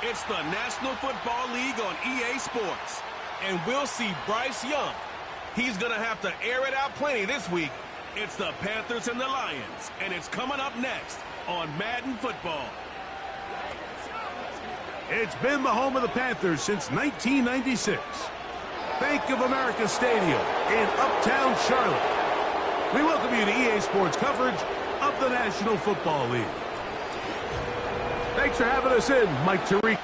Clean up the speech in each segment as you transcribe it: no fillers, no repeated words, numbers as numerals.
It's the National Football League on EA Sports. And we'll see Bryce Young. He's going to have to air it out plenty this week. It's the Panthers and the Lions, and it's coming up next on Madden Football. It's been the home of the Panthers since 1996. Bank of America Stadium in Uptown Charlotte. We welcome you to EA Sports coverage of the National Football League. Thanks for having us in, Mike Tariq.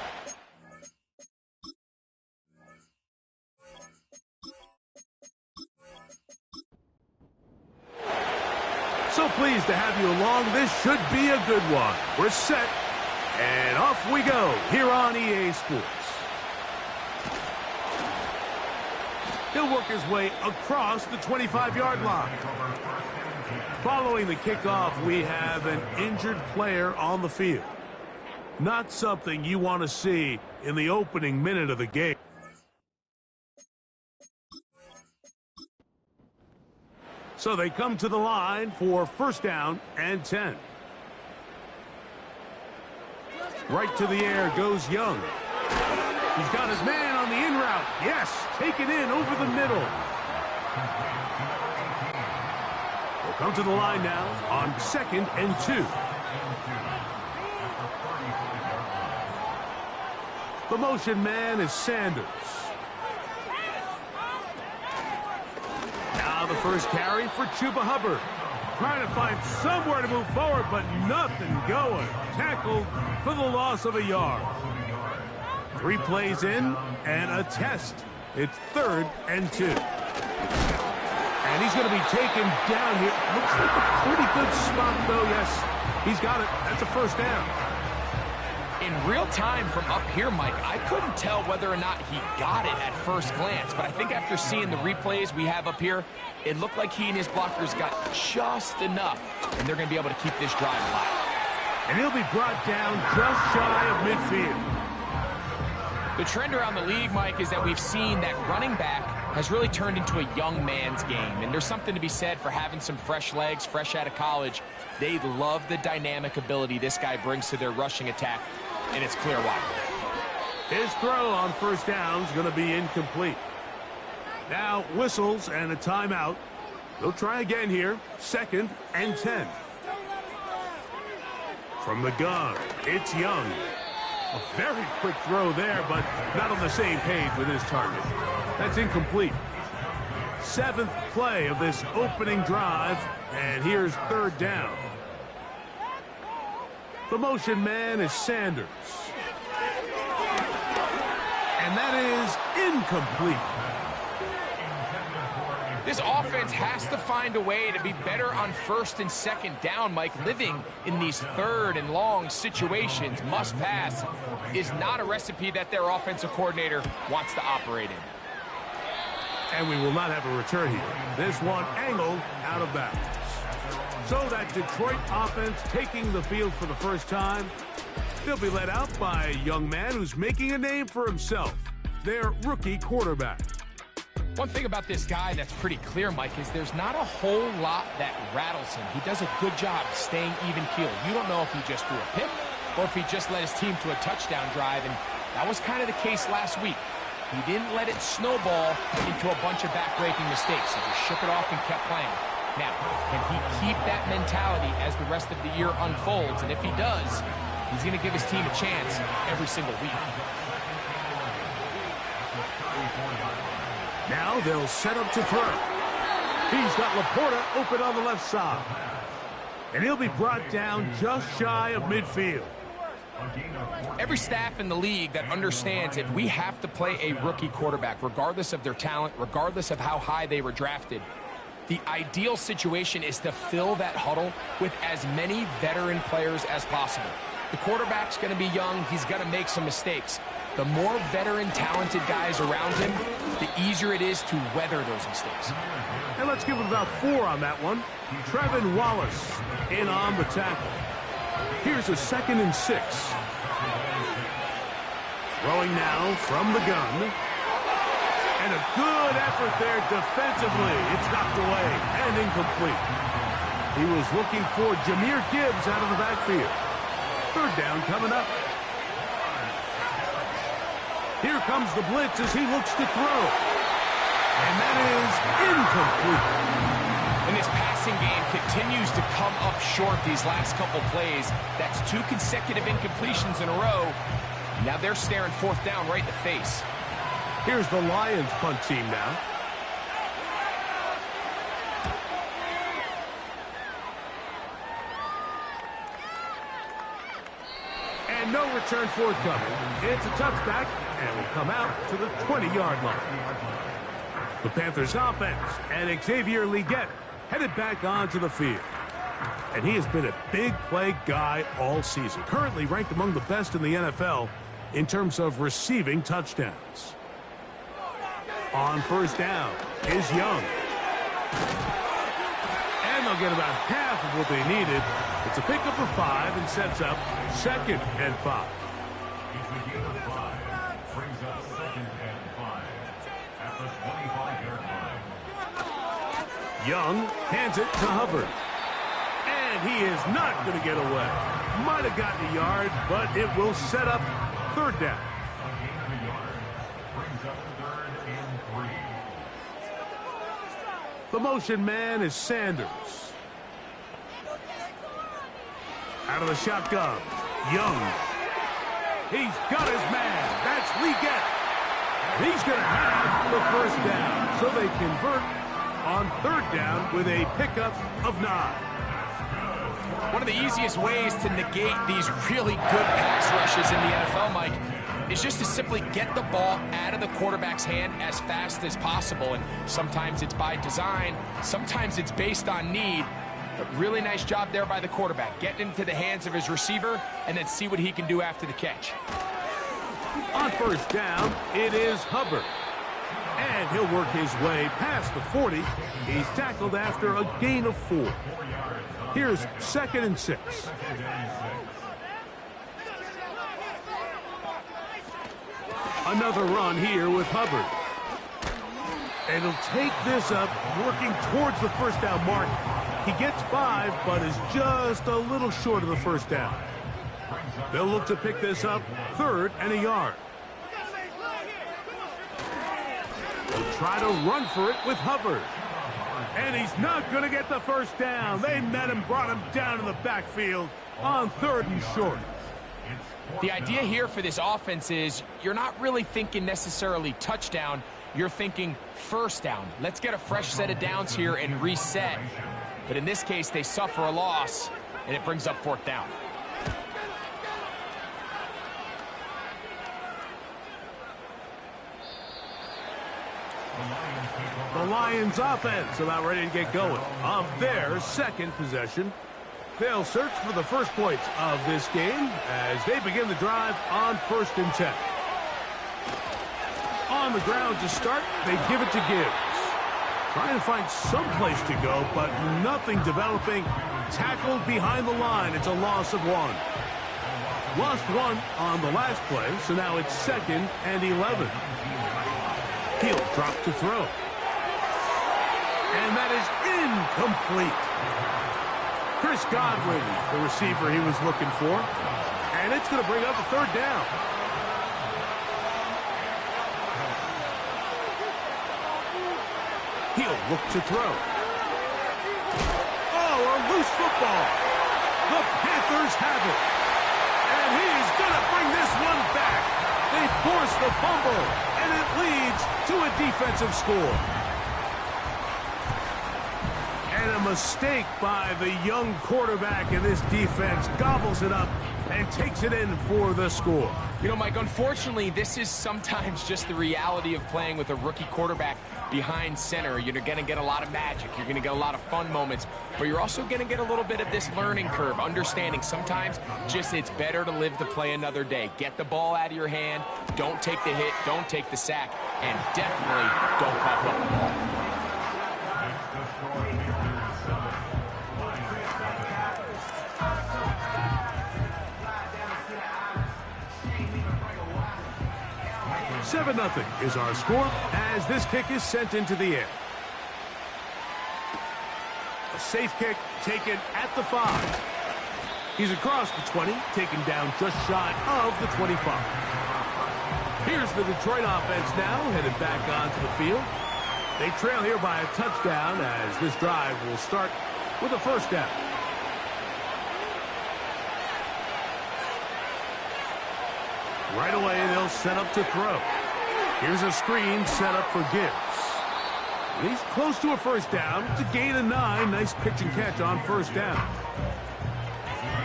So pleased to have you along. This should be a good one. We're set, and off we go here on EA Sports. He'll work his way across the 25-yard line. Following the kickoff, we have an injured player on the field. Not something you want to see in the opening minute of the game. So they come to the line for first down and 10. Right to the air goes Young. He's got his man on the in route. Yes, taken in over the middle. We'll come to the line now on 2nd and 2. The motion man is Sanders. Now the first carry for Chuba Hubbard. Trying to find somewhere to move forward, but nothing going. Tackled for the loss of a yard. 3 plays in and a test. It's 3rd and 2. And he's going to be taken down here. Looks like a pretty good spot, though. Yes, he's got it. That's a first down. In real time from up here, Mike, I couldn't tell whether or not he got it at first glance, but I think after seeing the replays we have up here, it looked like he and his blockers got just enough, and they're going to be able to keep this drive alive. And he'll be brought down just shy of midfield. The trend around the league, Mike, is that we've seen that running back has really turned into a young man's game, and there's something to be said for having some fresh legs, fresh out of college. They love the dynamic ability this guy brings to their rushing attack, and it's clear why. His throw on first down is going to be incomplete. Now whistles and a timeout. They'll try again here. 2nd and 10. From the gun, it's Young. A very quick throw there, but not on the same page with his target. That's incomplete. 7th play of this opening drive, and here's 3rd down. The motion man is Sanders. And that is incomplete. This offense has to find a way to be better on 1st and 2nd down, Mike. Living in these 3rd and long situations, must pass, is not a recipe that their offensive coordinator wants to operate in. And we will not have a return here. This one angled out of bounds. So that Detroit offense taking the field for the first time. They'll be led out by a young man who's making a name for himself, their rookie quarterback. One thing about this guy that's pretty clear, Mike, is there's not a whole lot that rattles him. He does a good job staying even-keeled. You don't know if he just threw a pick or if he just led his team to a touchdown drive, and that was kind of the case last week. He didn't let it snowball into a bunch of back-breaking mistakes. He just shook it off and kept playing. Now, can he keep that mentality as the rest of the year unfolds? And if he does, he's going to give his team a chance every single week. Now they'll set up to throw. He's got Laporta open on the left side. And he'll be brought down just shy of midfield. Every staff in the league that understands if we have to play a rookie quarterback, regardless of their talent, regardless of how high they were drafted, the ideal situation is to fill that huddle with as many veteran players as possible. The quarterback's going to be young. He's going to make some mistakes. The more veteran, talented guys around him, the easier it is to weather those mistakes. And let's give him about 4 on that one. Trevin Wallace in on the tackle. Here's a 2nd and 6. Throwing now from the gun. And a good effort there defensively. It's knocked away and incomplete. He was looking for Jahmyr Gibbs out of the backfield. 3rd down coming up. Here comes the blitz as he looks to throw. And that is incomplete. And this passing game continues to come up short these last couple plays. That's 2 consecutive incompletions in a row. Now they're staring 4th down right in the face. Here's the Lions punt team now. And no return forthcoming. It's a touchback and will come out to the 20-yard line. The Panthers offense and Xavier Leggett headed back onto the field. And he has been a big play guy all season. Currently ranked among the best in the NFL in terms of receiving touchdowns. On 1st down is Young. And they'll get about half of what they needed. It's a pickup of 5 and sets up 2nd and 5. Young hands it to Hubbard. And he is not going to get away. Might have gotten a yard, but it will set up 3rd down. The motion man is Sanders. Out of the shotgun, Young. He's got his man. That's Leggett. He's going to have the 1st down. So they convert on 3rd down with a pickup of 9. One of the easiest ways to negate these really good pass rushes in the NFL, Mike, is just to simply get the ball out of the quarterback's hand as fast as possible. And sometimes it's by design, sometimes it's based on need. But really nice job there by the quarterback, getting into the hands of his receiver and then see what he can do after the catch. On 1st down, it is Hubbard. And he'll work his way past the 40. He's tackled after a gain of 4. Here's 2nd and 6. Another run here with Hubbard. And he'll take this up, working towards the 1st down mark. He gets 5, but is just a little short of the 1st down. They'll look to pick this up 3rd and a yard. They'll try to run for it with Hubbard. And he's not going to get the 1st down. They met him, brought him down in the backfield on 3rd and short. The idea here for this offense is you're not really thinking necessarily touchdown. You're thinking 1st down. Let's get a fresh set of downs here and reset. But in this case, they suffer a loss, and it brings up 4th down. The Lions offense about ready to get going on their 2nd possession. They'll search for the 1st points of this game as they begin the drive on 1st and 10. On the ground to start, they give it to Gibbs. Trying to find some place to go, but nothing developing. Tackled behind the line. It's a loss of 1. Lost 1 on the last play, so now it's 2nd and 11. He'll drop to throw. And that is incomplete. Chris Godwin, the receiver he was looking for. And it's going to bring up a 3rd down. He'll look to throw. Oh, a loose football. The Panthers have it. And he's going to bring this one back. They force the fumble, and it leads to a defensive score. And a mistake by the young quarterback in this defense gobbles it up and takes it in for the score. You know, Mike, unfortunately, this is sometimes just the reality of playing with a rookie quarterback behind center. You're going to get a lot of magic. You're going to get a lot of fun moments. But you're also going to get a little bit of this learning curve, understanding sometimes just it's better to live to play another day. Get the ball out of your hand. Don't take the hit. Don't take the sack. And definitely don't cough up the ball. 7-0 is our score as this kick is sent into the air. A safe kick taken at the 5. He's across the 20, taken down just shy of the 25. Here's the Detroit offense now, headed back onto the field. They trail here by a touchdown as this drive will start with a first down. Right away, they'll set up to throw. Here's a screen set up for Gibbs. And he's close to a first down. It's a gain of 9. Nice pitch and catch on first down.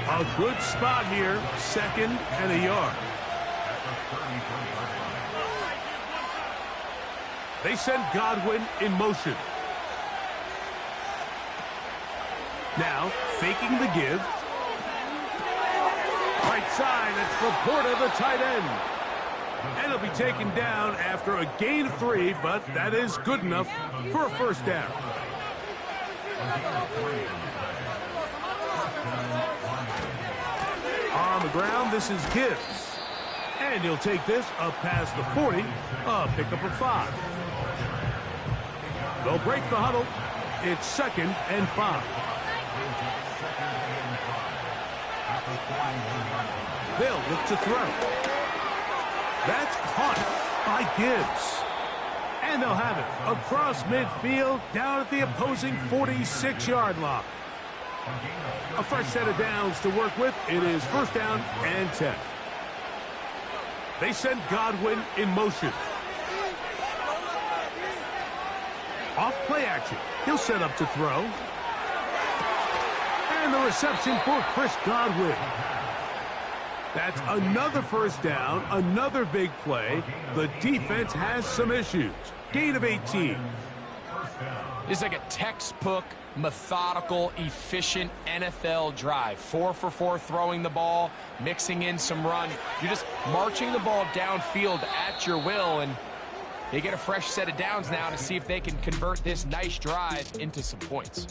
A good spot here, 2nd and a yard. They send Godwin in motion. Now, faking the give. Right side, it's Laporta, the tight end. And he'll be taken down after a gain of 3, but that is good enough for a first down. On the ground, this is Gibbs. And he'll take this up past the 40, a pickup of 5. They'll break the huddle. It's 2nd and 5. They'll look to throw. That's caught by Gibbs. And they'll have it across midfield down at the opposing 46-yard line. A fresh set of downs to work with. It is first down and 10. They send Godwin in motion. Off play action. He'll set up to throw. And the reception for Chris Godwin. That's another first down, another big play. The defense has some issues. Gain of 18. It's like a textbook, methodical, efficient NFL drive. 4 for 4 throwing the ball, mixing in some run. You're just marching the ball downfield at your will, and they get a fresh set of downs now to see if they can convert this nice drive into some points.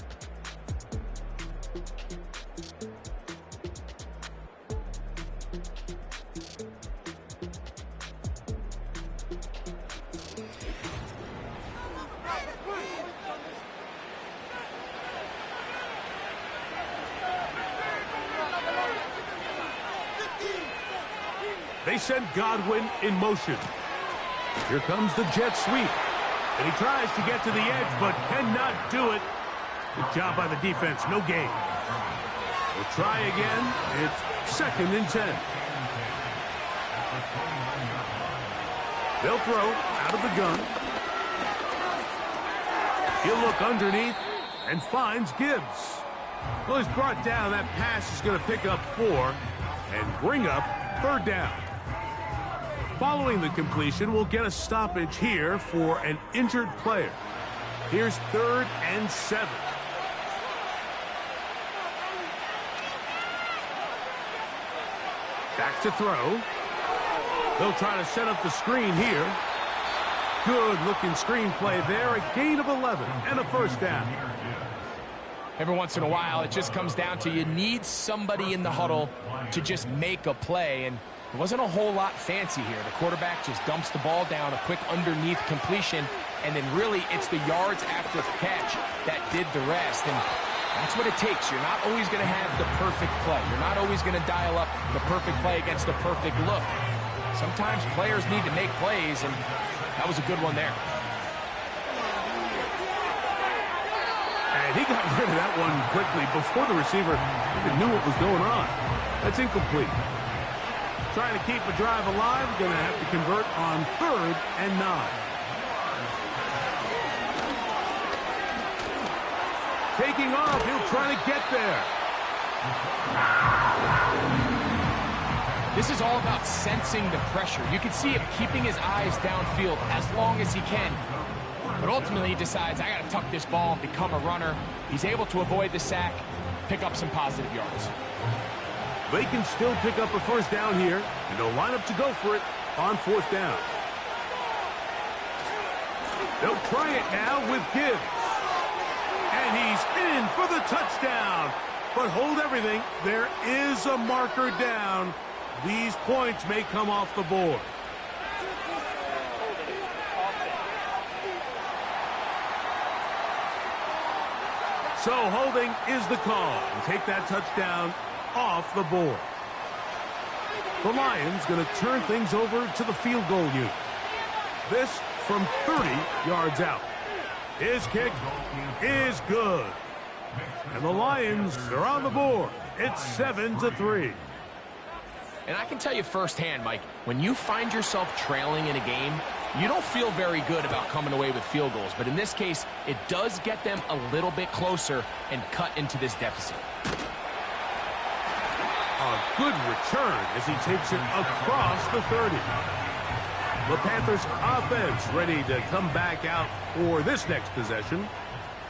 They send Godwin in motion. Here comes the jet sweep. And he tries to get to the edge, but cannot do it. Good job by the defense. No gain. We'll try again. It's 2nd and 10. They'll throw out of the gun. He'll look underneath and finds Gibbs. Well, he's brought down. That pass is going to pick up 4 and bring up 3rd down. Following the completion, we'll get a stoppage here for an injured player. Here's 3rd and 7. Back to throw. They'll try to set up the screen here. Good-looking screen play there. A gain of 11 and a first down. Every once in a while, it just comes down to you need somebody in the huddle to just make a play, and it wasn't a whole lot fancy here. The quarterback just dumps the ball down, a quick underneath completion, and then really it's the yards after the catch that did the rest. And that's what it takes. You're not always going to have the perfect play. You're not always going to dial up the perfect play against the perfect look. Sometimes players need to make plays, and that was a good one there. And he got rid of that one quickly before the receiver even knew what was going on. That's incomplete. Trying to keep a drive alive, going to have to convert on 3rd and 9. Taking off, he'll try to get there. This is all about sensing the pressure. You can see him keeping his eyes downfield as long as he can. But ultimately he decides, I got to tuck this ball and become a runner. He's able to avoid the sack, pick up some positive yards. They can still pick up a first down here, and they'll line up to go for it on 4th down. They'll try it now with Gibbs. And he's in for the touchdown. But hold everything. There is a marker down. These points may come off the board. So holding is the call. And take that touchdown off the board. The Lions going to turn things over to the field goal unit. This from 30 yards out. His kick is good. And the Lions are on the board. It's 7-3. And I can tell you firsthand, Mike, when you find yourself trailing in a game, you don't feel very good about coming away with field goals. But in this case, it does get them a little bit closer and cut into this deficit. A good return as he takes it across the 30. The Panthers offense ready to come back out for this next possession.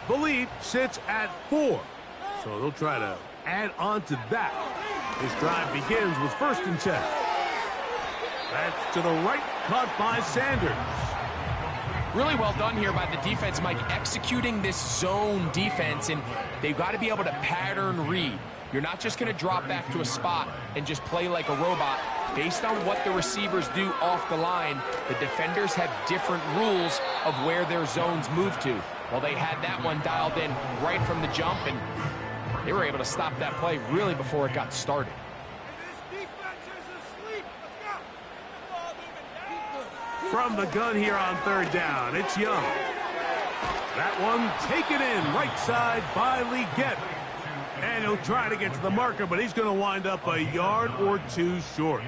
The lead sits at 4, so they'll try to add on to that. This drive begins with 1st and 10. That's to the right, caught by Sanders. Really well done here by the defense, Mike, executing this zone defense, and they've got to be able to pattern read. You're not just going to drop back to a spot and just play like a robot. Based on what the receivers do off the line, the defenders have different rules of where their zones move to. Well, they had that one dialed in right from the jump, and they were able to stop that play really before it got started. From the gun here on 3rd down, it's Young. That one taken in right side by Leggett. And he'll try to get to the marker, but he's going to wind up a yard or 2 short.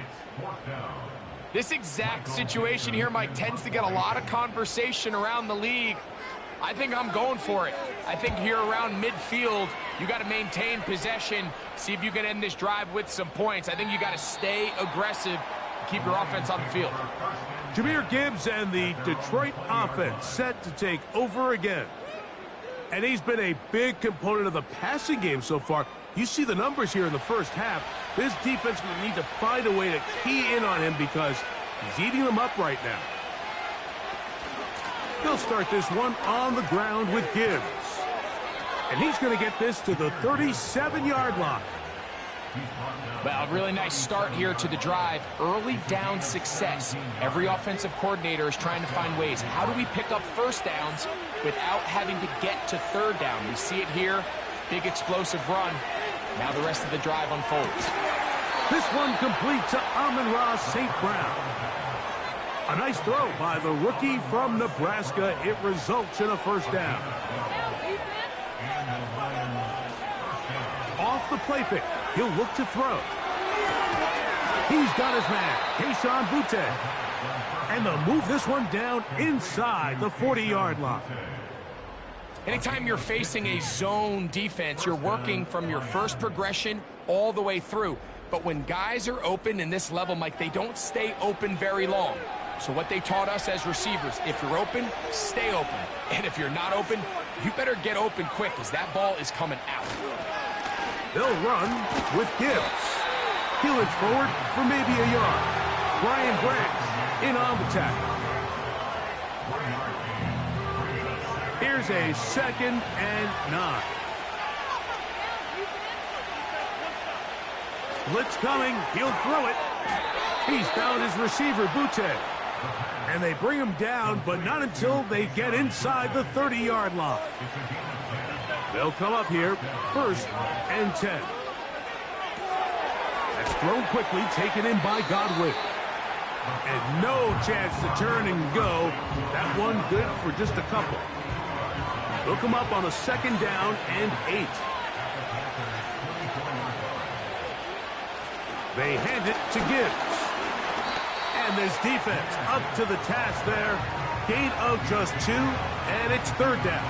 This exact situation here, Mike, tends to get a lot of conversation around the league. I think I'm going for it. I think here around midfield, you got to maintain possession, see if you can end this drive with some points. I think you got to stay aggressive and keep your offense on the field. Jahmyr Gibbs and the Detroit offense set to take over again. And he's been a big component of the passing game so far. You see the numbers here in the first half. This defense will need to find a way to key in on him because he's eating them up right now. He'll start this one on the ground with Gibbs. And he's going to get this to the 37-yard line. Well, a really nice start here to the drive. Early down success. Every offensive coordinator is trying to find ways. How do we pick up 1st downs without having to get to 3rd down? We see it here. Big explosive run. Now the rest of the drive unfolds. This one complete to Amon-Ra St. Brown. A nice throw by the rookie from Nebraska. It results in a 1st down. Off the play fake. He'll look to throw. He's got his man, Kayshon Boutte. And they'll move this one down inside the 40-yard line. Anytime you're facing a zone defense, you're working from your first progression all the way through. But when guys are open in this level, Mike, they don't stay open very long. So what they taught us as receivers, if you're open, stay open. And if you're not open, you better get open quick as that ball is coming out. They'll run with Gibbs. He'll inch forward for maybe a yard. Brian Branch in on the tackle. Here's a 2nd and 9. Blitz coming. He'll throw it. He's found his receiver, Boutte. And they bring him down, but not until they get inside the 30-yard line. They'll come up here, 1st and 10. That's thrown quickly, taken in by Godwin. And no chance to turn and go. That one good for just a couple. They'll come up on a 2nd down and 8. They hand it to Gibbs. And this defense up to the task there. Gain of just 2, and it's 3rd down.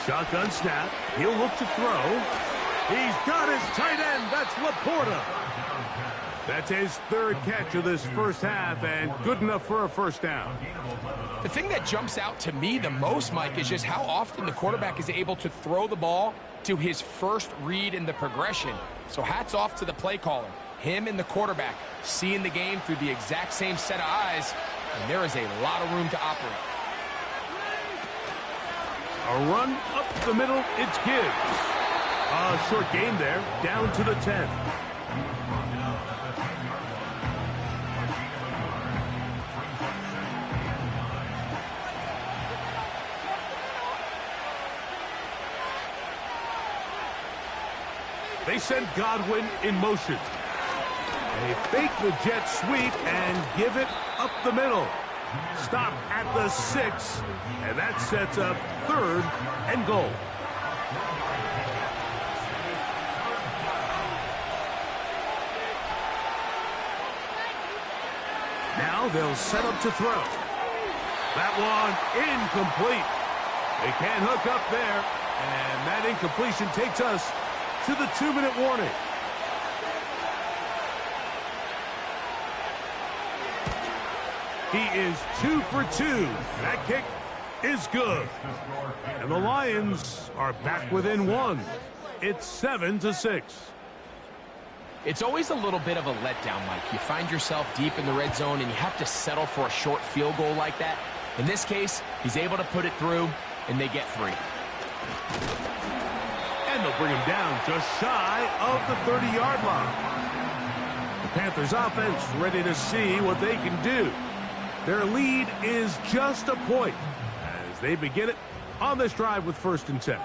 Shotgun snap. He'll look to throw. He's got his tight end. That's Laporta. That's his 3rd catch of this first half, and good enough for a 1st down. The thing that jumps out to me the most, Mike, is just how often the quarterback is able to throw the ball to his first read in the progression. So hats off to the play caller. Him and the quarterback seeing the game through the exact same set of eyes, and there is a lot of room to operate. A run up the middle, it's Gibbs. A short game there, down to the 10. They send Godwin in motion. They fake the jet sweep and give it up the middle. Stop at the 6, and that sets up 3rd and goal. Now they'll set up to throw. That one incomplete. They can't hook up there, and that incompletion takes us to the 2-minute warning. He is 2 for 2. That kick is good. And the Lions are back within 1. It's 7-6. It's always a little bit of a letdown, Mike. You find yourself deep in the red zone, and you have to settle for a short field goal like that. In this case, he's able to put it through, and they get 3. And they'll bring him down just shy of the 30-yard line. The Panthers offense ready to see what they can do. Their lead is just a point as they begin it on this drive with 1st and 10.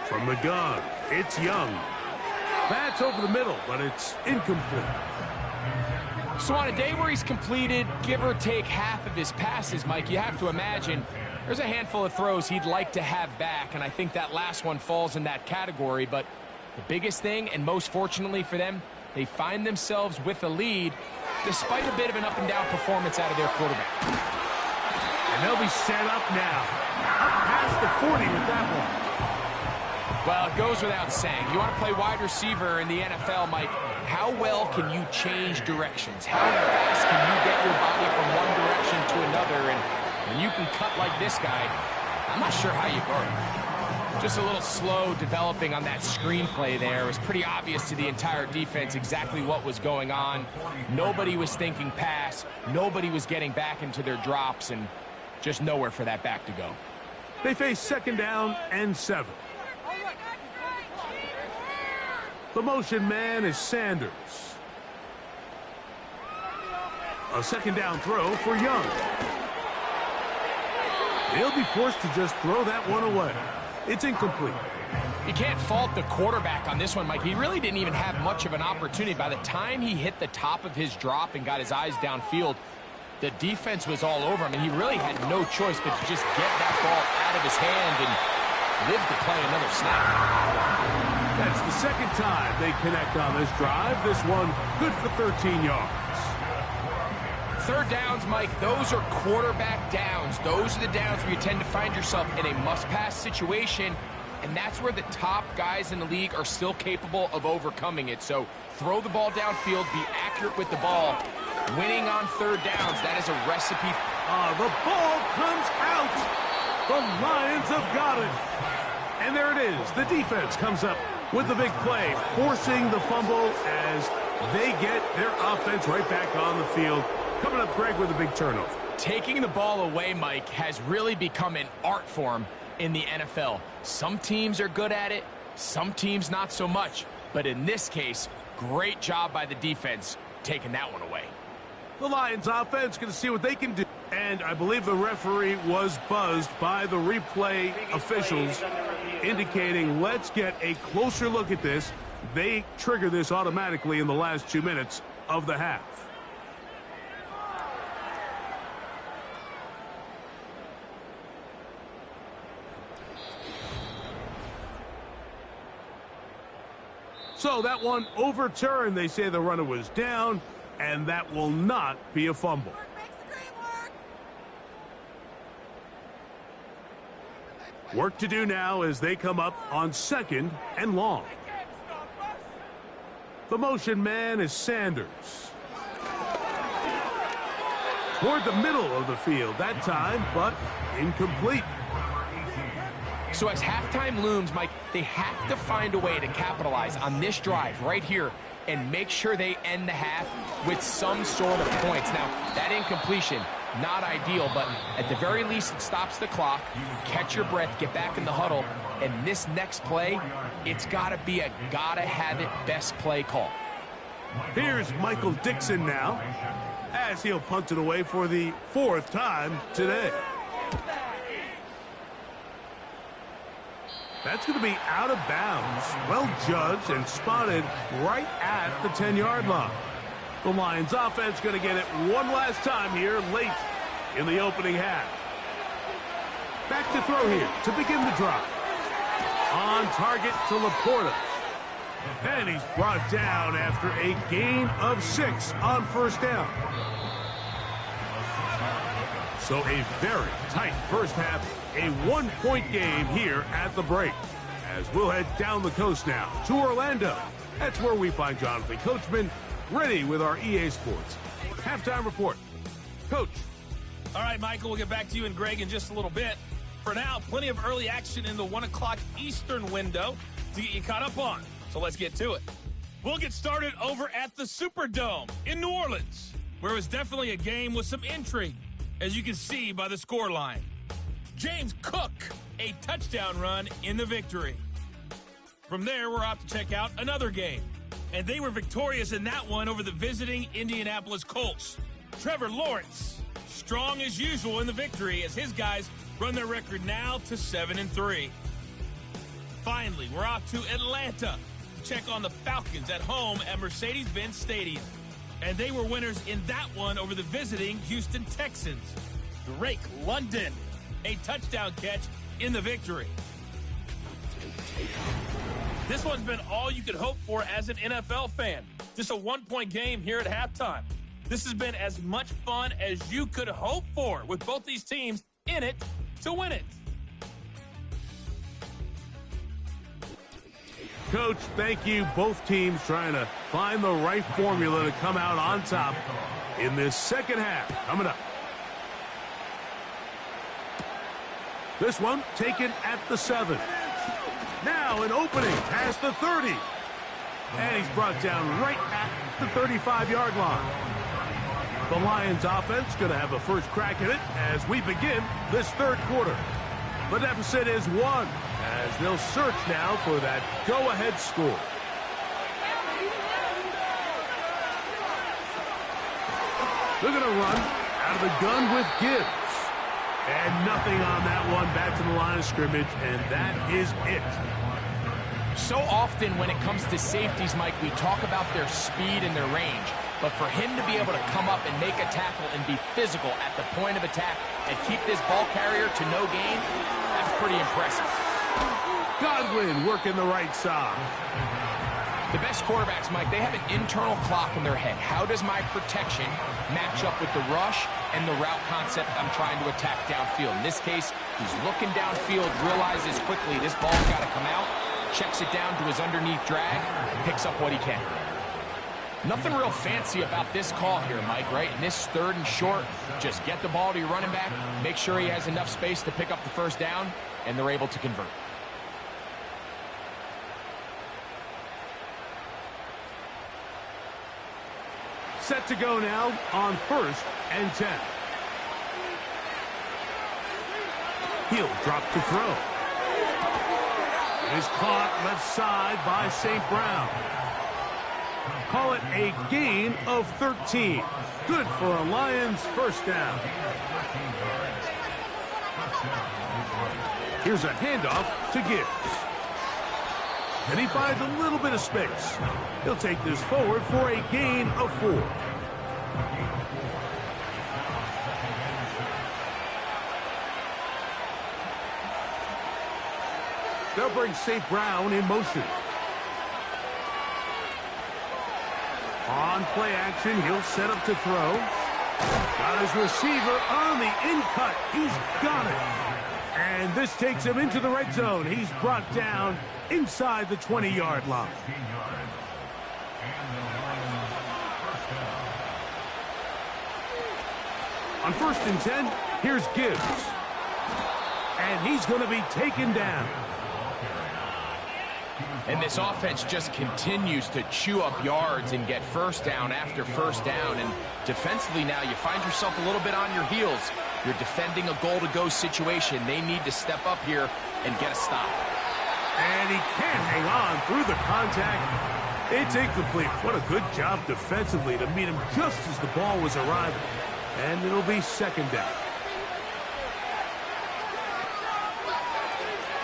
From the gun, it's Young. That's over the middle, but it's incomplete. So on a day where he's completed, give or take half of his passes, Mike, you have to imagine there's a handful of throws he'd like to have back, and I think that last one falls in that category. But the biggest thing, and most fortunately for them, they find themselves with a lead despite a bit of an up-and-down performance out of their quarterback. And they'll be set up now. Up past the 40 with that one. Well, it goes without saying. You want to play wide receiver in the NFL, Mike, how well can you change directions? How fast can you get your body from one direction to another? And when you can cut like this guy, I'm not sure how you guard. Just a little slow developing on that screenplay there. It was pretty obvious to the entire defense exactly what was going on. Nobody was thinking pass. Nobody was getting back into their drops, and just nowhere for that back to go. They face 2nd down and 7. The motion man is Sanders. A 2nd down throw for Young. They'll be forced to just throw that one away. It's incomplete. You can't fault the quarterback on this one, Mike. He really didn't even have much of an opportunity. By the time he hit the top of his drop and got his eyes downfield, the defense was all over him, and he really had no choice but to just get that ball out of his hand and live to play another snap. That's the 2nd time they connect on this drive. This one good for 13 yards. 3rd downs, Mike, those are quarterback downs. Those are the downs where you tend to find yourself in a must-pass situation, and that's where the top guys in the league are still capable of overcoming it. So throw the ball downfield, be accurate with the ball. Winning on 3rd downs, that is a recipe. The ball comes out. The Lions have got it. And there it is. The defense comes up with the big play, forcing the fumble as they get their offense right back on the field. Coming up, Greg, with a big turnover. Taking the ball away, Mike, has really become an art form in the NFL. Some teams are good at it, some teams not so much. But in this case, great job by the defense taking that one away. The Lions offense going to see what they can do. And I believe the referee was buzzed by the replay officials, indicating let's get a closer look at this. They trigger this automatically in the last 2 minutes of the half. So that one overturned. They say the runner was down, and that will not be a fumble. Work to do now as they come up on 2nd and long. The motion man is Sanders. Toward the middle of the field that time, but incomplete. So as halftime looms, Mike, they have to find a way to capitalize on this drive right here and make sure they end the half with some sort of points. Now, that incompletion, not ideal, but at the very least, it stops the clock. Catch your breath, get back in the huddle, and this next play, it's got to be a gotta-have-it best play call. Here's Michael Dixon now, as he'll punt it away for the 4th time today. That's going to be out of bounds. Well judged and spotted right at the 10-yard line. The Lions offense going to get it one last time here late in the opening half. Back to throw here to begin the drive. On target to Laporta. And he's brought down after a gain of 6 on first down. So a very tight first half, a one-point game here at the break. As we'll head down the coast now to Orlando. That's where we find Jonathan Coachman ready with our EA Sports halftime report. Coach. All right, Michael, we'll get back to you and Greg in just a little bit. For now, plenty of early action in the 1 o'clock Eastern window to get you caught up on. So let's get to it. We'll get started over at the Superdome in New Orleans, where it was definitely a game with some intrigue, as you can see by the scoreline. James Cook, a touchdown run in the victory. From there, we're off to check out another game, and they were victorious in that one over the visiting Indianapolis Colts. Trevor Lawrence, strong as usual in the victory as his guys run their record now to 7-3. Finally, we're off to Atlanta to check on the Falcons at home at Mercedes-Benz Stadium. And they were winners in that one over the visiting Houston Texans. Drake London, a touchdown catch in the victory. This one's been all you could hope for as an NFL fan. Just a one-point game here at halftime. This has been as much fun as you could hope for, with both these teams in it to win it. Coach, thank you. Both teams trying to find the right formula to come out on top in this second half. Coming up. This one taken at the 7. Now an opening past the 30. And he's brought down right at the 35-yard line. The Lions offense going to have a first crack at it as we begin this third quarter. The deficit is 1 as they'll search now for that go-ahead score. They're going to run out of the gun with Gibbs. And nothing on that one. Back to the line of scrimmage, and that is it. So often when it comes to safeties, Mike, we talk about their speed and their range. But for him to be able to come up and make a tackle and be physical at the point of attack and keep this ball carrier to no gain, that's pretty impressive. Godwin working the right side. The best quarterbacks, Mike, they have an internal clock in their head. How does my protection match up with the rush and the route concept I'm trying to attack downfield? In this case, he's looking downfield, realizes quickly this ball's got to come out, checks it down to his underneath drag, picks up what he can. Nothing real fancy about this call here, Mike, right? In this third and short, just get the ball to your running back, make sure he has enough space to pick up the first down, and they're able to convert. Set to go now on 1st and 10. He'll drop to throw. It is caught left side by St. Brown. Call it a gain of 13. Good for a Lions first down. Here's a handoff to Gibbs. And he finds a little bit of space. He'll take this forward for a gain of 4. They'll bring St. Brown in motion. On play action, he'll set up to throw. Got his receiver on the in-cut. He's got it. And this takes him into the red zone. He's brought down inside the 20-yard line. On 1st and 10, here's Gibbs. And he's going to be taken down. And this offense just continues to chew up yards and get first down after first down. And defensively now, you find yourself a little bit on your heels. You're defending a goal-to-go situation. They need to step up here and get a stop. And he can't hang on through the contact. It's incomplete. What a good job defensively to meet him just as the ball was arriving. And it'll be second down.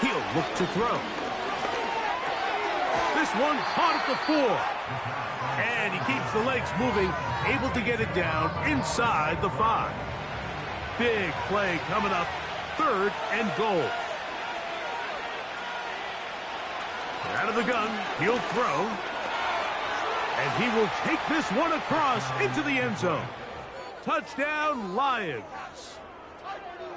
He'll look to throw. This one caught at the 4. And he keeps the legs moving, able to get it down inside the 5. Big play coming up, 3rd and goal. Out of the gun, he'll throw. And he will take this one across into the end zone. Touchdown, Lions.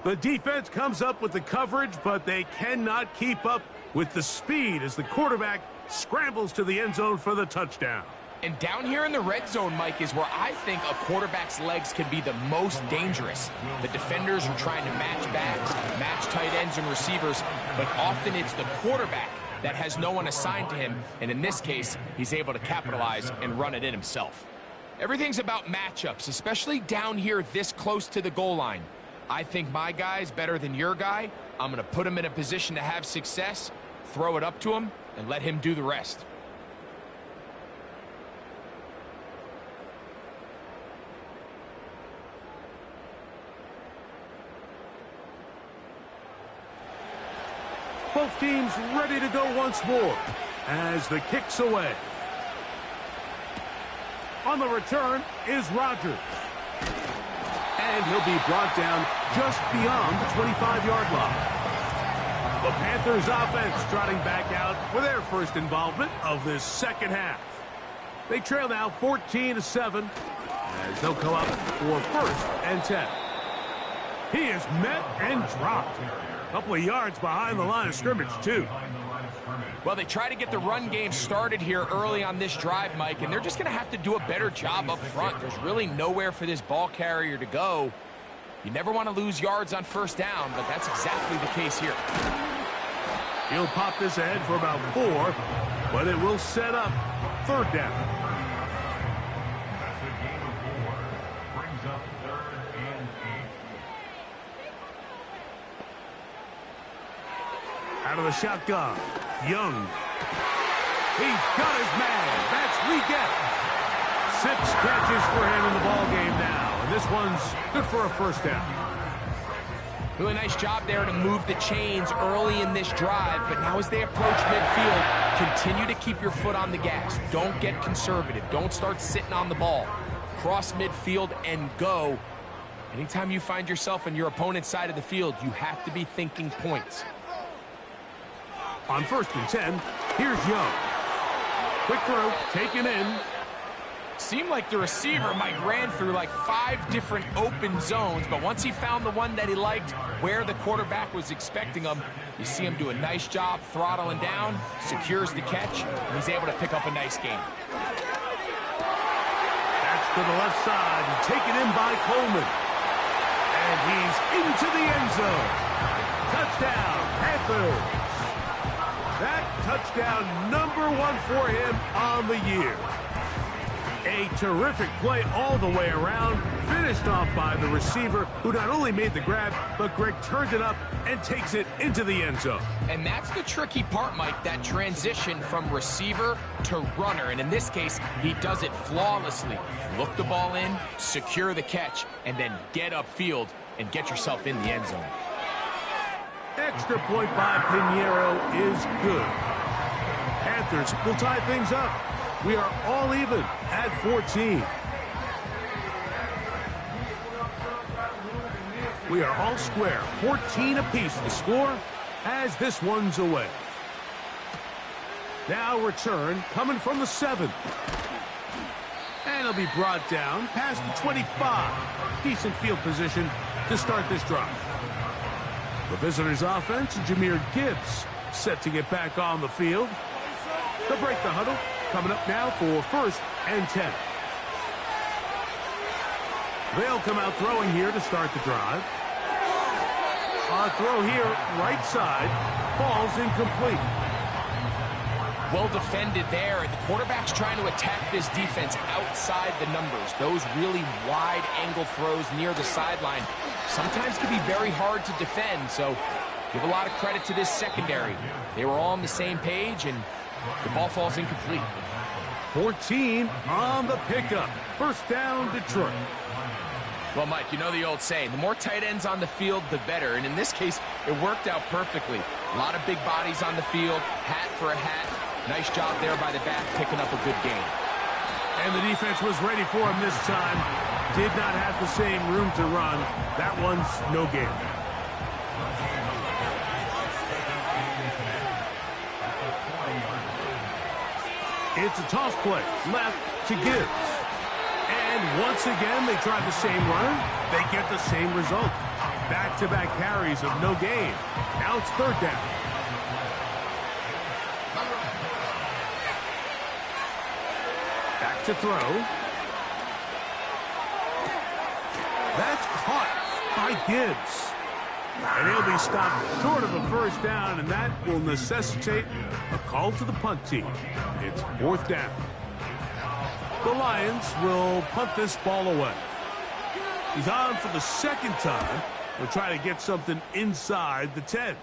The defense comes up with the coverage, but they cannot keep up with the speed as the quarterback scrambles to the end zone for the touchdown. And down here in the red zone, Mike, is where I think a quarterback's legs can be the most dangerous. The defenders are trying to match backs, match tight ends and receivers, but often it's the quarterback that has no one assigned to him, and in this case, he's able to capitalize and run it in himself. Everything's about matchups, especially down here this close to the goal line. I think my guy's better than your guy. I'm going to put him in a position to have success, throw it up to him, and let him do the rest. Both teams ready to go once more as the kick's away. On the return is Rodgers. And he'll be brought down just beyond the 25-yard line. The Panthers offense trotting back out for their first involvement of this second half. They trail now 14-7 as they'll come up for 1st and 10. He is met and dropped. A couple of yards behind the line of scrimmage, too. Well, they try to get the run game started here early on this drive, Mike, and they're just going to have to do a better job up front. There's really nowhere for this ball carrier to go. You never want to lose yards on 1st down, but that's exactly the case here. He'll pop this ahead for about 4, but it will set up 3rd down. Out of the shotgun, Young. He's got his man. That's Leggett. 6 catches for him in the ball game now, and this one's good for a 1st down. Really nice job there to move the chains early in this drive, but now as they approach midfield, continue to keep your foot on the gas. Don't get conservative. Don't start sitting on the ball. Cross midfield and go. Anytime you find yourself on your opponent's side of the field, you have to be thinking points. On 1st and 10, here's Young. Quick throw, taken in. Seemed like the receiver, Mike, ran through like 5 different open zones, but once he found the one that he liked where the quarterback was expecting him, you see him do a nice job throttling down, secures the catch, and he's able to pick up a nice gain. That's to the left side, taken in by Coleman. And he's into the end zone. Touchdown, Panthers. That touchdown number 1 for him on the year. A terrific play all the way around, finished off by the receiver, who not only made the grab, but Greg turned it up and takes it into the end zone. And that's the tricky part, Mike, that transition from receiver to runner. And in this case, he does it flawlessly. Look the ball in, secure the catch, and then get upfield and get yourself in the end zone. Extra point by Pinheiro is good. Panthers will tie things up. We are all even at 14. We are all square. 14 apiece the score as this one's away. Now return coming from the 7. And it'll be brought down past the 25. Decent field position to start this drive. The visitors' offense, Jahmyr Gibbs, set to get back on the field. They'll break the huddle. Coming up now for 1st and 10. They'll come out throwing here to start the drive. A throw here, right side, falls incomplete. Well defended there, and the quarterback's trying to attack this defense outside the numbers. Those really wide angle throws near the sideline sometimes can be very hard to defend, so give a lot of credit to this secondary. They were all on the same page, and the ball falls incomplete. 14 on the pickup. 1st down, Detroit. Well, Mike, you know the old saying, the more tight ends on the field, the better. And in this case, it worked out perfectly. A lot of big bodies on the field, hat for a hat. Nice job there by the back, picking up a good gain. And the defense was ready for him this time. Did not have the same room to run. That one's no gain. It's a toss play, left to Gibbs. And once again, they try the same run. They get the same result. Back-to-back carries of no gain. Now it's third down. Back to throw. That's caught by Gibbs. And he'll be stopped short of a first down, and that will necessitate a call to the punt team. It's fourth down. The Lions will punt this ball away. He's on for the second time. He'll try to get something inside the 10.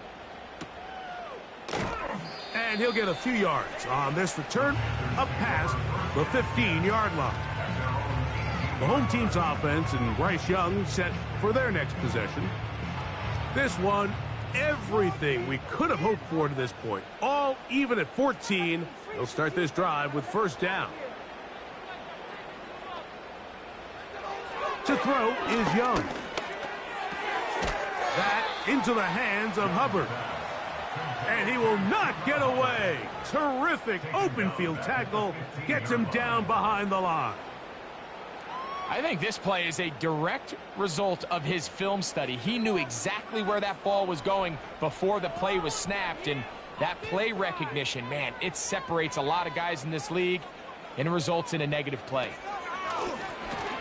And he'll get a few yards on this return up past the 15-yard line. The home team's offense and Bryce Young set for their next possession. This one, everything we could have hoped for to this point. All even at 14. They'll start this drive with first down. To throw is Young. That into the hands of Hubbard. And he will not get away. Terrific open field tackle. Gets him down behind the line. I think this play is a direct result of his film study. He knew exactly where that ball was going before the play was snapped, and that play recognition, man, it separates a lot of guys in this league, and it results in a negative play.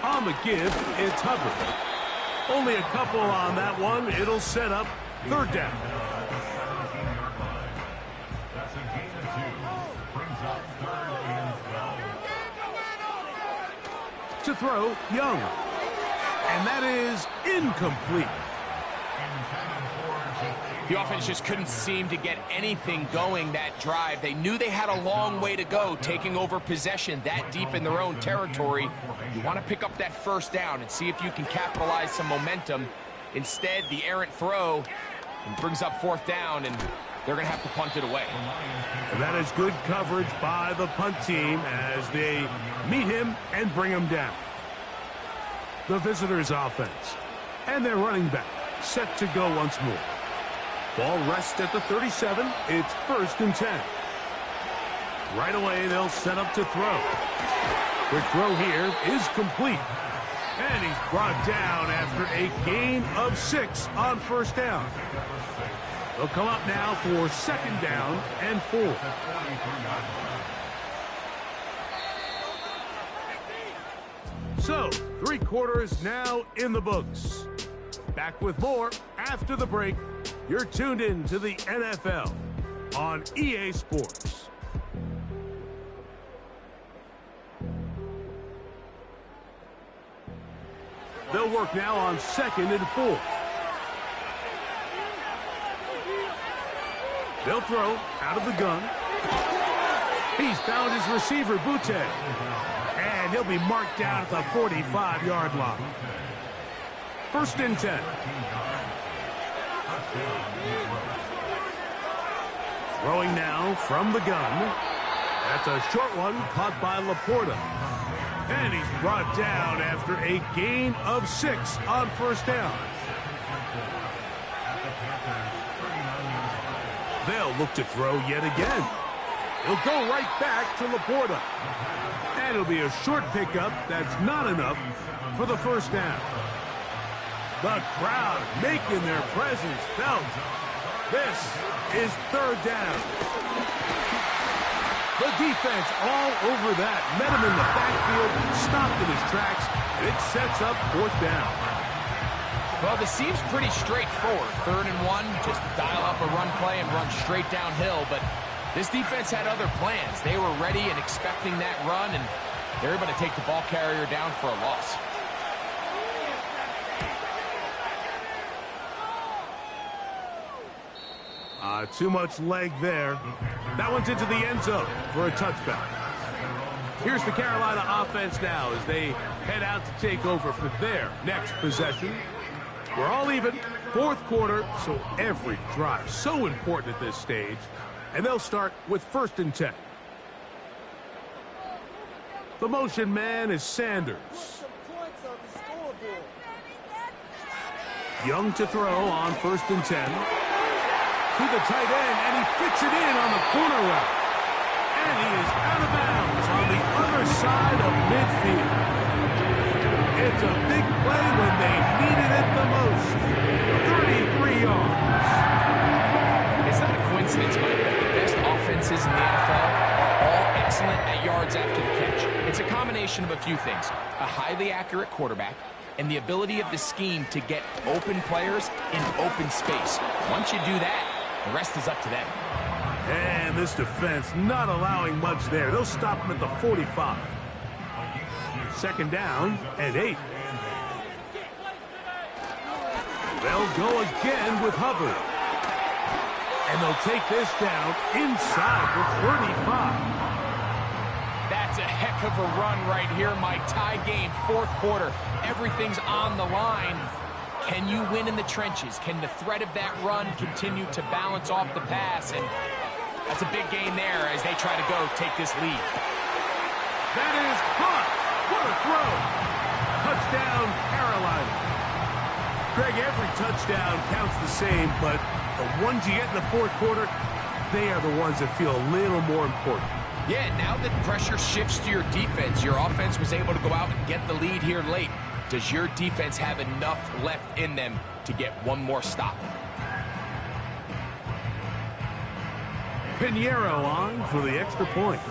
On the give, it's Hubbard. Only a couple on that one. It'll set up third down. To throw, Young. And that is incomplete. The offense just couldn't seem to get anything going that drive. They knew they had a long way to go, taking over possession that deep in their own territory. You want to pick up that first down and see if you can capitalize some momentum. Instead, the errant throw brings up fourth down, and they're going to have to punt it away. And that is good coverage by the punt team as they meet him and bring him down. The visitors' offense and their running back set to go once more. Ball rests at the 37. It's first and 10. Right away, they'll set up to throw. Quick throw here is complete. And he's brought down after a gain of 6 on first down. They'll come up now for second down and 4. So, 3 quarters now in the books. Back with more after the break. You're tuned in to the NFL on EA Sports. They'll work now on second and 4. They'll throw out of the gun. He's found his receiver, Butte. And he'll be marked down at the 45-yard line. First and 10. Throwing now from the gun. That's a short one caught by Laporta. And he's brought down after a gain of 6 on first down. They'll look to throw yet again. He'll go right back to Laporta. And it'll be a short pickup that's not enough for the first down. The crowd making their presence felt. This is third down. The defense all over that. Met him in the backfield, stopped in his tracks, and it sets up fourth down. Well, this seems pretty straightforward. 3rd and 1, just dial up a run play and run straight downhill. But this defense had other plans. They were ready and expecting that run, and they're able to take the ball carrier down for a loss. Too much leg there. That one's into the end zone for a touchback. Here's the Carolina offense now as they head out to take over for their next possession. We're all even, fourth quarter, so every drive so important at this stage. And they'll start with 1st and 10. The motion man is Sanders. Young to throw on 1st and 10. To the tight end, and he fits it in on the corner route. And he is out of bounds on the other side of midfield. It's a big play when they needed it the most. 33 yards. It's not a coincidence, Mike, that the best offenses in the NFL are all excellent at yards after the catch. It's a combination of a few things. A highly accurate quarterback and the ability of the scheme to get open players in open space. Once you do that, the rest is up to them. And this defense not allowing much there. They'll stop him at the 45. 2nd down and 8. They'll go again with Hubbard. And they'll take this down inside the 35. That's a heck of a run right here, Mike. Tie game, 4th quarter. Everything's on the line. Can you win in the trenches? Can the threat of that run continue to balance off the pass? And that's a big gain there as they try to go take this lead. That is caught. What a throw. Touchdown, Carolina. Greg, every touchdown counts the same, but the ones you get in the 4th quarter, they are the ones that feel a little more important. Yeah, now that pressure shifts to your defense, your offense was able to go out and get the lead here late. Does your defense have enough left in them to get one more stop? Pinheiro on for the extra point.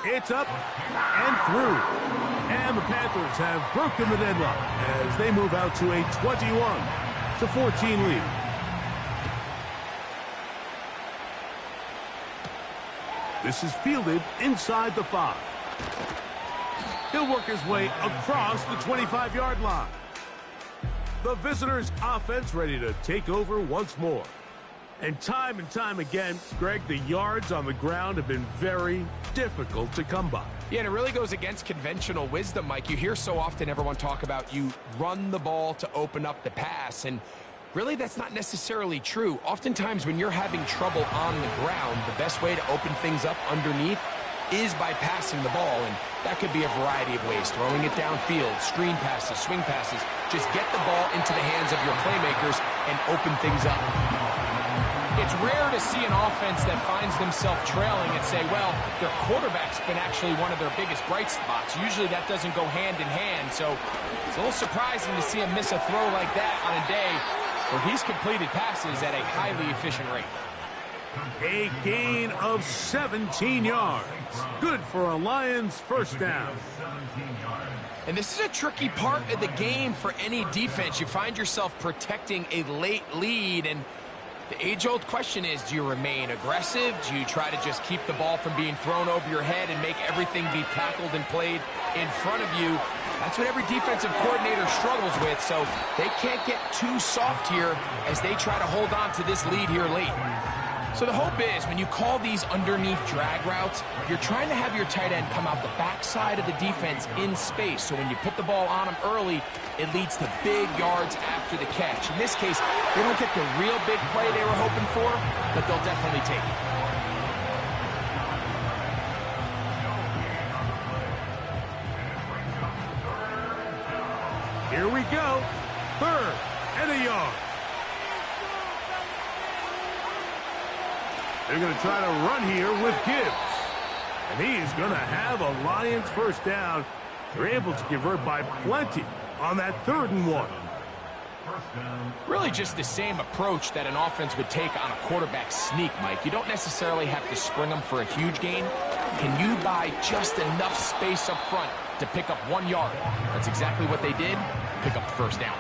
It's up and through. And the Panthers have broken the deadlock as they move out to a 21-14 lead. This is fielded inside the 5. He'll work his way across the 25-yard line. The visitors' offense ready to take over once more. And time again, Greg, the yards on the ground have been very difficult to come by. Yeah, and it really goes against conventional wisdom, Mike. You hear so often everyone talk about you run the ball to open up the pass, and really that's not necessarily true. Oftentimes when you're having trouble on the ground, the best way to open things up underneath is by passing the ball, and that could be a variety of ways. Throwing it downfield, screen passes, swing passes. Just get the ball into the hands of your playmakers and open things up. It's rare to see an offense that finds themselves trailing and say, well, their quarterback's been actually one of their biggest bright spots. Usually that doesn't go hand in hand, so it's a little surprising to see him miss a throw like that on a day where he's completed passes at a highly efficient rate. A gain of 17 yards. Good for a Lions first down. And this is a tricky part of the game for any defense. You find yourself protecting a late lead, and the age-old question is, do you remain aggressive? Do you try to just keep the ball from being thrown over your head and make everything be tackled and played in front of you? That's what every defensive coordinator struggles with, so they can't get too soft here as they try to hold on to this lead here late. So the hope is when you call these underneath drag routes, you're trying to have your tight end come out the backside of the defense in space. So when you put the ball on him early, it leads to big yards after the catch. In this case, they don't get the real big play they were hoping for, but they'll definitely take it. Here we go. 3rd and a yard. They're going to try to run here with Gibbs. And he's going to have a Lions first down. They're able to convert by plenty on that 3rd and 1. Really just the same approach that an offense would take on a quarterback sneak, Mike. You don't necessarily have to spring them for a huge gain. Can you buy just enough space up front to pick up 1 yard? That's exactly what they did. Pick up the first down.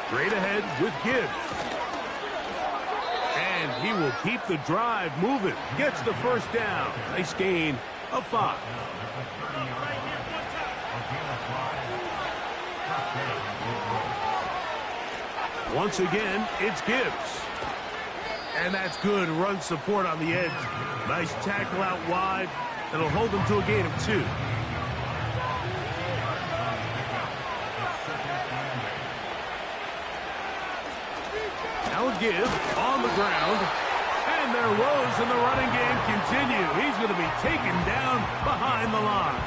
Straight ahead with Gibbs. And he will keep the drive moving. Gets the first down. Nice gain of 5. Once again, it's Gibbs. And that's good run support on the edge. Nice tackle out wide. It'll hold them to a gain of 2. Now a give on the ground. And their woes in the running game continue. He's going to be taken down behind the line.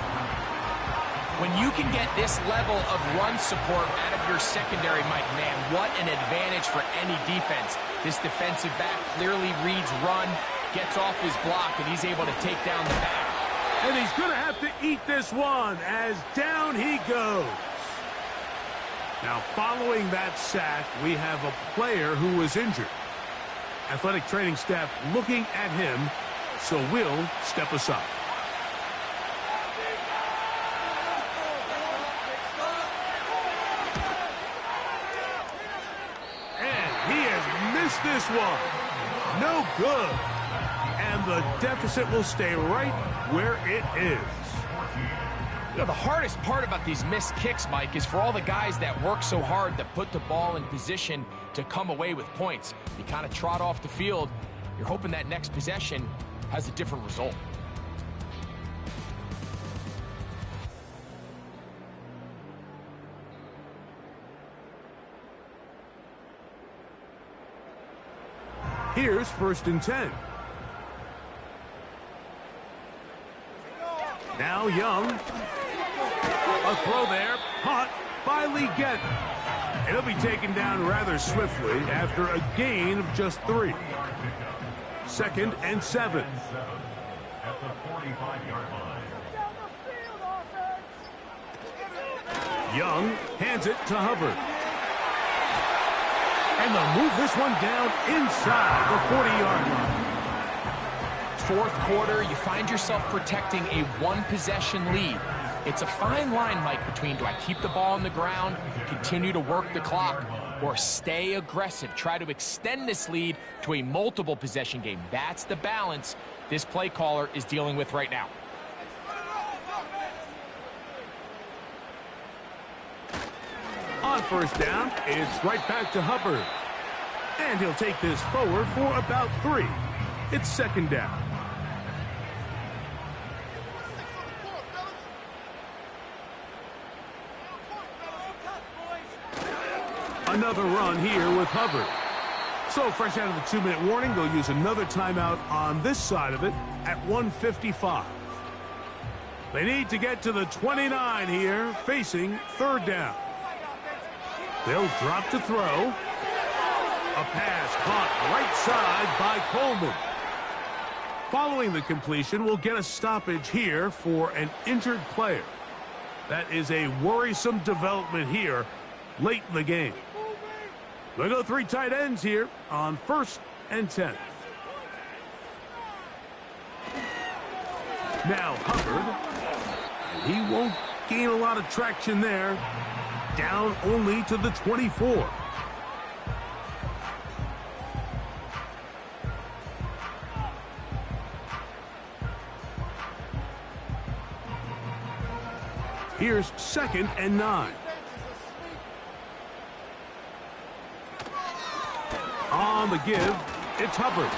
When you can get this level of run support out of your secondary, Mike, man, what an advantage for any defense. This defensive back clearly reads run, gets off his block, and he's able to take down the back. And he's going to have to eat this one as down he goes. Now, following that sack, we have a player who was injured. Athletic training staff looking at him, so we'll step aside. This one. No good. And the deficit will stay right where it is. You know, the hardest part about these missed kicks, Mike, is for all the guys that work so hard to put the ball in position to come away with points. You kind of trot off the field. You're hoping that next possession has a different result. Here's 1st and 10. Now Young. A throw there. Caught by Lee Getton. It'll be taken down rather swiftly after a gain of just 3. 2nd and 7. At the 45-yard line. Young hands it to Hubbard. And they'll move this one down inside the 40-yard line. 4th quarter, you find yourself protecting a 1-possession lead. It's a fine line, Mike, between do I keep the ball on the ground, continue to work the clock, or stay aggressive, try to extend this lead to a multiple-possession game. That's the balance this play caller is dealing with right now. On 1st down, it's right back to Hubbard. And he'll take this forward for about 3. It's 2nd down. Another run here with Hubbard. So fresh out of the 2-minute warning, they'll use another timeout on this side of it at 1:55. They need to get to the 29 here, facing 3rd down. They'll drop to throw. A pass caught right side by Coleman. Following the completion, we'll get a stoppage here for an injured player. That is a worrisome development here late in the game. We'll go 3 tight ends here on 1st and 10. Now Hubbard. And he won't gain a lot of traction there. Down only to the 24. Here's 2nd and 9. On the give, it's Hubbard.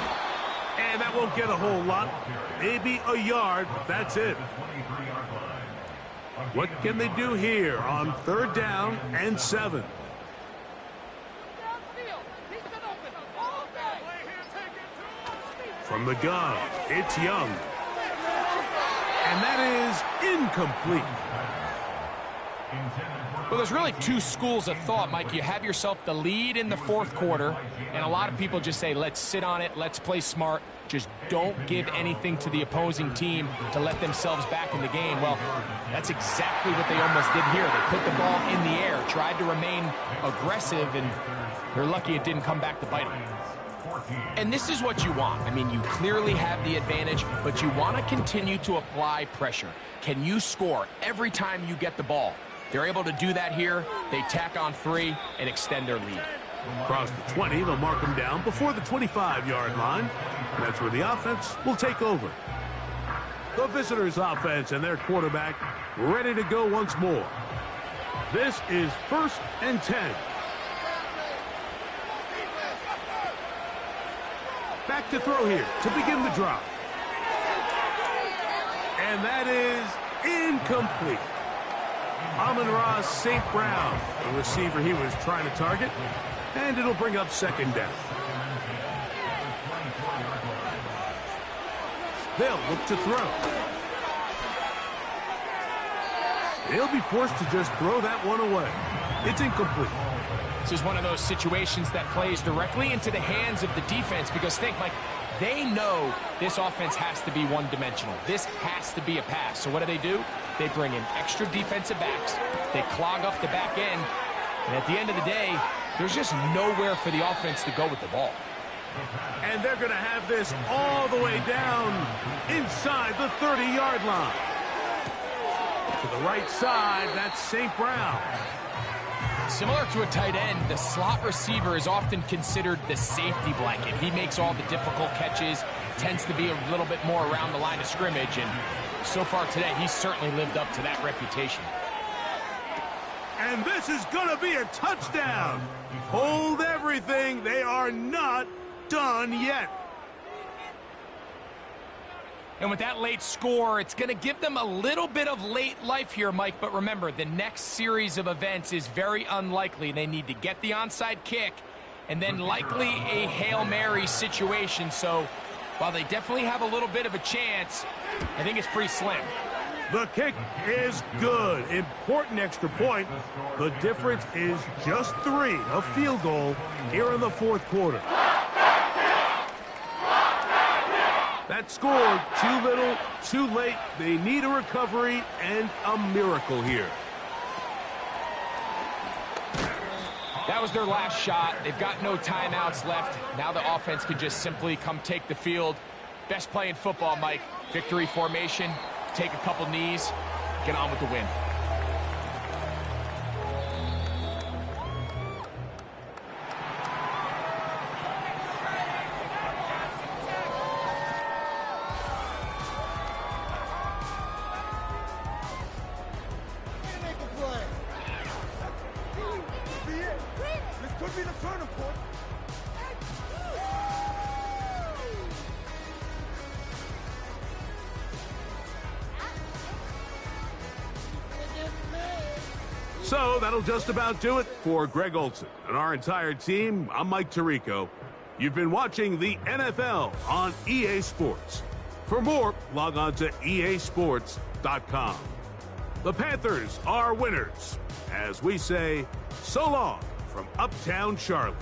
And that won't get a whole lot. Maybe a yard. That's it. What can they do here on 3rd down and 7? From the gun, it's Young. And that is incomplete. Well, there's really 2 schools of thought, Mike. You have yourself the lead in the 4th quarter, and a lot of people just say, let's sit on it, let's play smart, just don't give anything to the opposing team to let themselves back in the game. Well, that's exactly what they almost did here. They put the ball in the air, tried to remain aggressive, and they're lucky it didn't come back to bite them. And this is what you want. I mean, you clearly have the advantage, but you want to continue to apply pressure. Can you score every time you get the ball? They're able to do that here. They tack on 3 and extend their lead. Across the 20, they'll mark them down before the 25-yard line. And that's where the offense will take over. The visitors' offense and their quarterback ready to go once more. This is 1st and 10. Back to throw here to begin the drive. And that is incomplete. Amon-Ra St. Brown, the receiver he was trying to target, and it'll bring up 2nd down. They'll look to throw. He'll be forced to just throw that one away. It's incomplete. This is one of those situations that plays directly into the hands of the defense because think, Mike, they know this offense has to be one-dimensional. This has to be a pass. So what do? They bring in extra defensive backs. They clog up the back end. And at the end of the day, there's just nowhere for the offense to go with the ball. And they're going to have this all the way down inside the 30-yard line. To the right side, that's St. Brown. Similar to a tight end, the slot receiver is often considered the safety blanket. He makes all the difficult catches, tends to be a little bit more around the line of scrimmage, and so far today, he's certainly lived up to that reputation. And this is going to be a touchdown. Hold everything. They are not done yet. And with that late score, it's going to give them a little bit of late life here, Mike. But remember, the next series of events is very unlikely. They need to get the onside kick and then likely a Hail Mary situation. So while they definitely have a little bit of a chance, I think it's pretty slim. The kick is good. Important extra point. The difference is just 3, a field goal here in the 4th quarter. That scored too little, too late. They need a recovery and a miracle here. That was their last shot. They've got no timeouts left. Now the offense can just simply come take the field. Best play in football, Mike. Victory formation, take a couple knees, get on with the win. So that'll just about do it for Greg Olson and our entire team. I'm Mike Tirico. You've been watching the NFL on EA Sports. For more, log on to easports.com. The Panthers are winners. As we say, so long from Uptown Charlotte.